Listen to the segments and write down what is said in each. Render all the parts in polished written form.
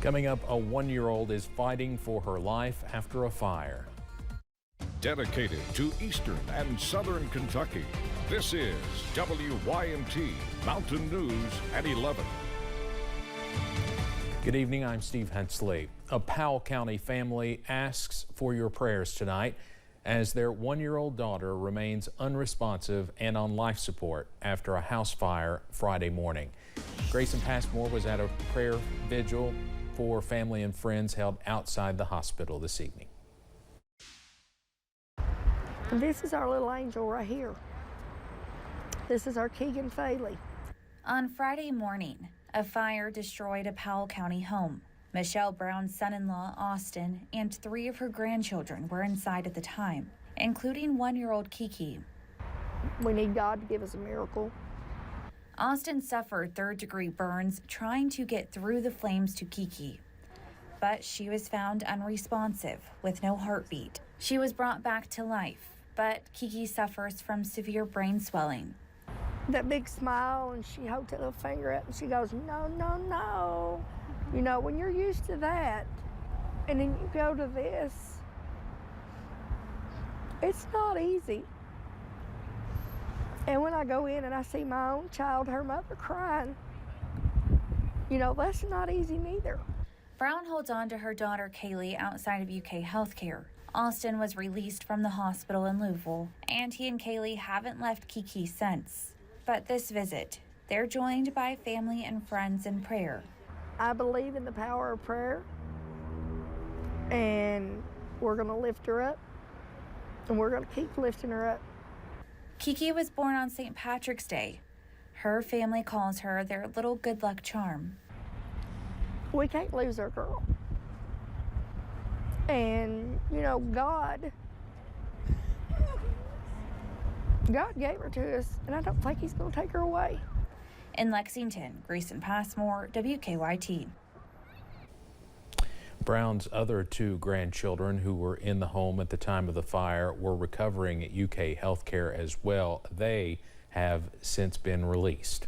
Coming up, a one-year-old is fighting for her life after a fire. Dedicated to Eastern and Southern Kentucky, this is WYMT Mountain News at 11. Good evening, I'm Steve Hensley. A Powell County family asks for your prayers tonight as their one-year-old daughter remains unresponsive and on life support after a house fire Friday morning. Grayson Passmore was at a prayer vigil for family and friends held outside the hospital this evening. This is our little angel right here. This is our Keegan Faley. On Friday morning, a fire destroyed a Powell County home. Michelle Brown's son-in-law, Austin, and 3 of her grandchildren were inside at the time, including 1-year-old Kiki. We need God to give us a miracle. Austin suffered third-degree burns trying to get through the flames to Kiki, but she was found unresponsive with no heartbeat. She was brought back to life, but Kiki suffers from severe brain swelling. That big smile, and she holds that little finger up and she goes, no, no, no. You know, when you're used to that and then you go to this, it's not easy. And when I go in and I see my own child, her mother crying, you know, that's not easy neither. Brown holds on to her daughter Kaylee outside of UK Healthcare. Austin was released from the hospital in Louisville, and he and Kaylee haven't left Kiki since. But this visit, they're joined by family and friends in prayer. I believe in the power of prayer, and we're going to lift her up, and we're going to keep lifting her up. Kiki was born on St. Patrick's Day. Her family calls her their little good luck charm. We can't lose our girl. And, you know, God gave her to us, and I don't think he's going to take her away. In Lexington, Grayson Passmore, WKYT. Brown's other 2 grandchildren who were in the home at the time of the fire were recovering at UK Healthcare as well. They have since been released.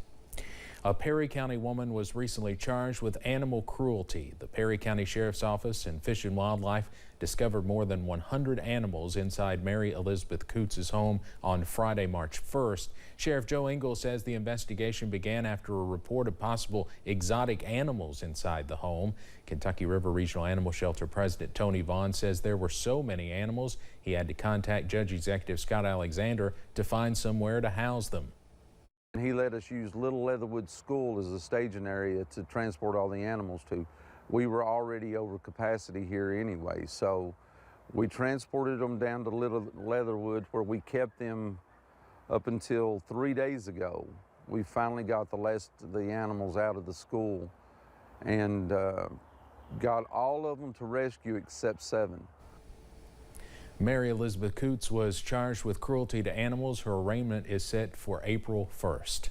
A Perry County woman was recently charged with animal cruelty. The Perry County Sheriff's Office and Fish and Wildlife discovered more than 100 animals inside Mary Elizabeth Coots' home on Friday, March 1st. Sheriff Joe Engel says the investigation began after a report of possible exotic animals inside the home. Kentucky River Regional Animal Shelter President Tony Vaughn says there were so many animals he had to contact Judge Executive Scott Alexander to find somewhere to house them. He let us use Little Leatherwood School as a staging area to transport all the animals to. We were already over capacity here anyway, so we transported them down to Little Leatherwood, where we kept them up until 3 days ago. We finally got the last of the animals out of the school and got all of them to rescue except 7. Mary Elizabeth Coots was charged with cruelty to animals. Her arraignment is set for April 1st.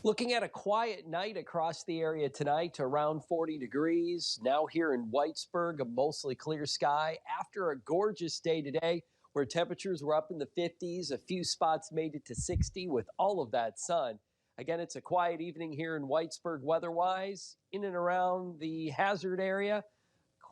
Looking at a quiet night across the area tonight to around 40 degrees. Now here in Whitesburg, a mostly clear sky after a gorgeous day today where temperatures were up in the 50s. A few spots made it to 60 with all of that sun. Again, it's a quiet evening here in Whitesburg weather-wise. In and around the Hazard area,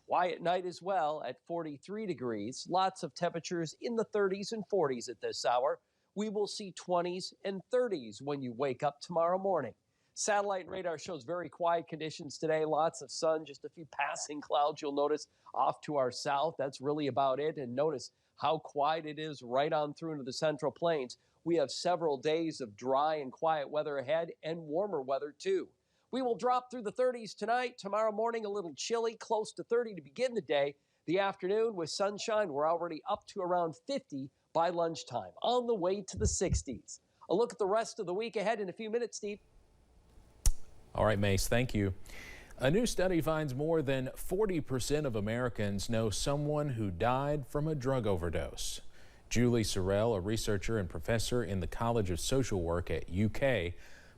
quiet night as well at 43 degrees. Lots of temperatures in the 30s and 40s at this hour. We will see 20s and 30s when you wake up tomorrow morning. Satellite and radar shows very quiet conditions today. Lots of sun, just a few passing clouds you'll notice off to our south. That's really about it. And notice how quiet it is right on through into the Central Plains. We have several days of dry and quiet weather ahead and warmer weather too. We will drop through the 30s tonight. Tomorrow morning, a little chilly, close to 30 to begin the day. The afternoon with sunshine, we're already up to around 50 by lunchtime, on the way to the 60s. A look at the rest of the week ahead in a few minutes, Steve. All right, Mace, thank you. A new study finds more than 40% of Americans know someone who died from a drug overdose. Julie Sorrell, a researcher and professor in the College of Social Work at UK,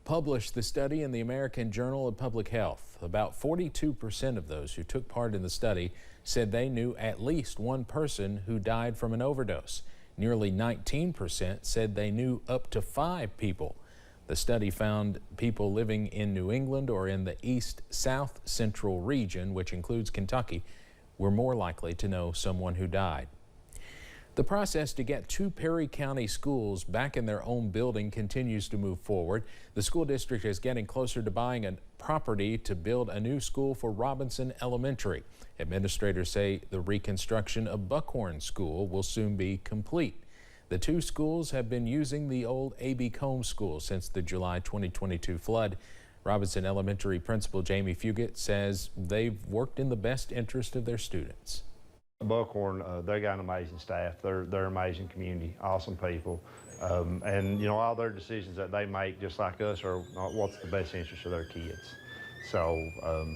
published the study in the American Journal of Public Health. About 42% of those who took part in the study said they knew at least one person who died from an overdose. Nearly 19% said they knew up to 5 people. The study found people living in New England or in the east-south central region, which includes Kentucky, were more likely to know someone who died. The process to get 2 Perry County schools back in their own building continues to move forward. The school district is getting closer to buying a property to build a new school for Robinson Elementary. Administrators say the reconstruction of Buckhorn School will soon be complete. The 2 schools have been using the old A.B. Combs School since the July 2022 flood. Robinson Elementary Principal Jamie Fugit says they've worked in the best interest of their students. Buckhorn, they got an amazing staff. They're an amazing community, awesome people. And you know, all their decisions that they make, just like us, are what's the best interest of their kids. So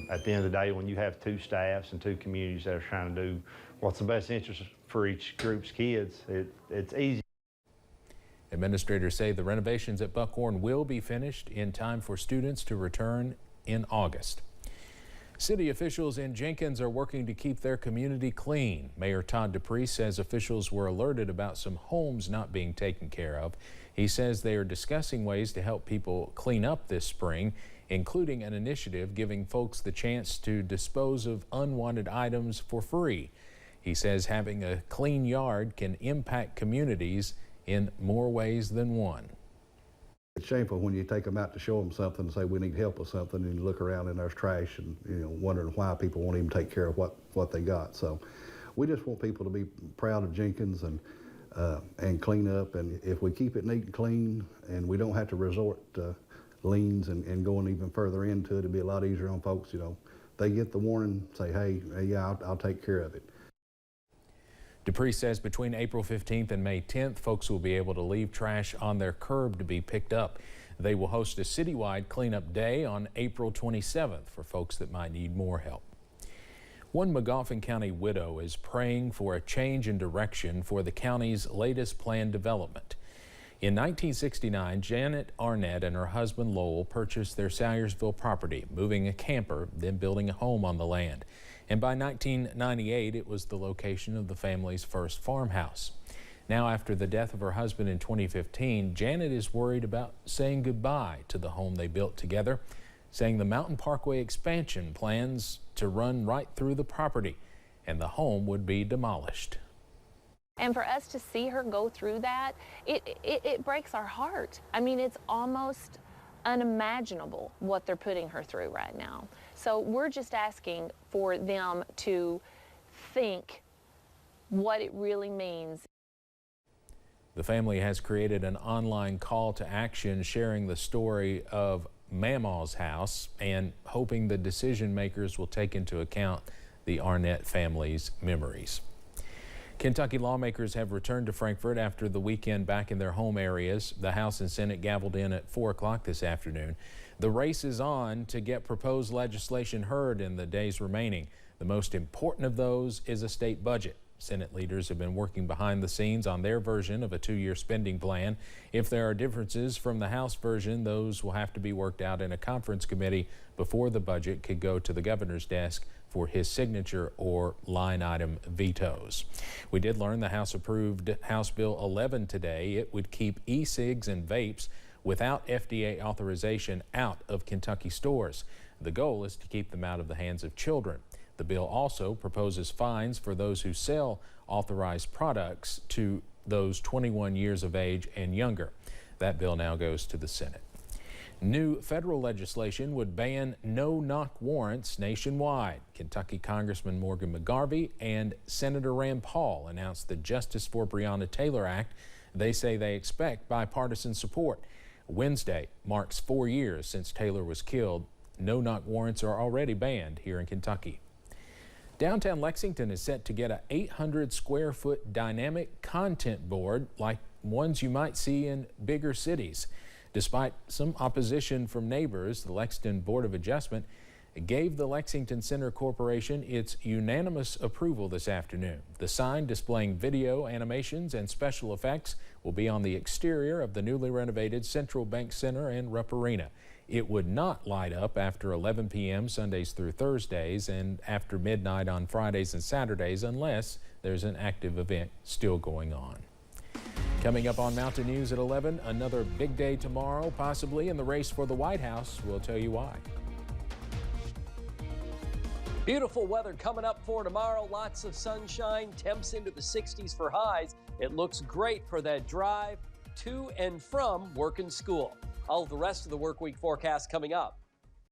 at the end of the day, when you have 2 staffs and 2 communities that are trying to do what's the best interest for each group's kids, it's easy. Administrators say the renovations at Buckhorn will be finished in time for students to return in August. City officials in Jenkins are working to keep their community clean. Mayor Todd Dupree says officials were alerted about some homes not being taken care of. He says they are discussing ways to help people clean up this spring, including an initiative giving folks the chance to dispose of unwanted items for free. He says having a clean yard can impact communities in more ways than one. It's shameful when you take them out to show them something and say we need help with something, and you look around and there's trash, and wondering why people won't even take care of what they got. So we just want people to be proud of Jenkins and clean up. And if we keep it neat and clean, and we don't have to resort to liens and going even further into it, it'd be a lot easier on folks. They get the warning, say, hey, yeah, I'll take care of it. Dupree says between April 15th and May 10th, folks will be able to leave trash on their curb to be picked up. They will host a citywide cleanup day on April 27th for folks that might need more help. One Magoffin County widow is praying for a change in direction for the county's latest planned development. In 1969, Janet Arnett and her husband Lowell purchased their Salyersville property, moving a camper, then building a home on the land. And by 1998, it was the location of the family's first farmhouse. Now, after the death of her husband in 2015, Janet is worried about saying goodbye to the home they built together, saying the Mountain Parkway expansion plans to run right through the property, and the home would be demolished. And for us to see her go through that, it breaks our heart. I mean, it's almost unimaginable what they're putting her through right now. So we're just asking for them to think what it really means. The family has created an online call to action sharing the story of Mamaw's house and hoping the decision makers will take into account the Arnett family's memories. Kentucky lawmakers have returned to Frankfort after the weekend back in their home areas. The House and Senate gavelled in at 4 o'clock this afternoon. The race is on to get proposed legislation heard in the days remaining. The most important of those is a state budget. Senate leaders have been working behind the scenes on their version of a 2-year spending plan. If there are differences from the House version, those will have to be worked out in a conference committee before the budget could go to the governor's desk for his signature or line item vetoes. We did learn the House approved House Bill 11 today. It would keep e-cigs and vapes without FDA authorization out of Kentucky stores. The goal is to keep them out of the hands of children. The bill also proposes fines for those who sell authorized products to those 21 years of age and younger. That bill now goes to the Senate. New federal legislation would ban no-knock warrants nationwide. Kentucky Congressman Morgan McGarvey and Senator Rand Paul announced the Justice for Breonna Taylor Act. They say they expect bipartisan support. Wednesday marks 4 years since Taylor was killed. No-knock warrants are already banned here in Kentucky. Downtown Lexington is set to get an 800-square-foot dynamic content board like ones you might see in bigger cities. Despite some opposition from neighbors, the Lexington Board of Adjustment gave the Lexington Center Corporation its unanimous approval this afternoon. The sign displaying video, animations, and special effects will be on the exterior of the newly renovated Central Bank Center and Rupp Arena. It would not light up after 11 p.m. Sundays through Thursdays and after midnight on Fridays and Saturdays unless there's an active event still going on. Coming up on Mountain News at 11, another big day tomorrow, possibly in the race for the White House. We'll tell you why. Beautiful weather coming up for tomorrow. Lots of sunshine, temps into the 60s for highs. It looks great for that drive to and from work and school. All of the rest of the work week forecast coming up.